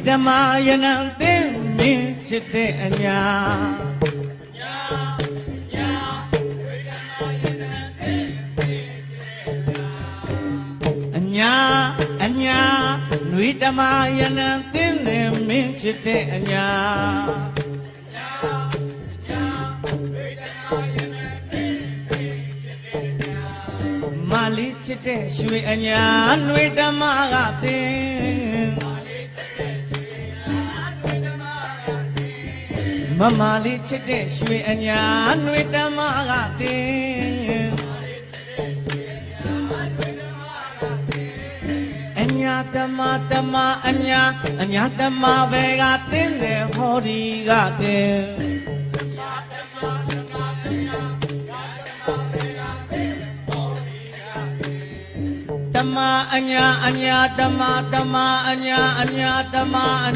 ဓမ္မာယနံသင်မင်းချစ်တဲ့အညာအညာအညာနွေဓမ္မာယနံသင်နဲ့မင်းချစ်တဲ့အညာမာလီချစ်တဲ့ရွှေအညာနွေဓမ္မာကသင်မမလေးချစ်တဲ့ရွှေအညာနွေဓမ္မာကသင်အညာဓမ္မာဓမ္မာအညာဓမ္မာပဲကသင်တယ်ဟောဒီကသင်ဓမ္မာအညာဓမ္မာဓမ္မာအညာဓမ္မာ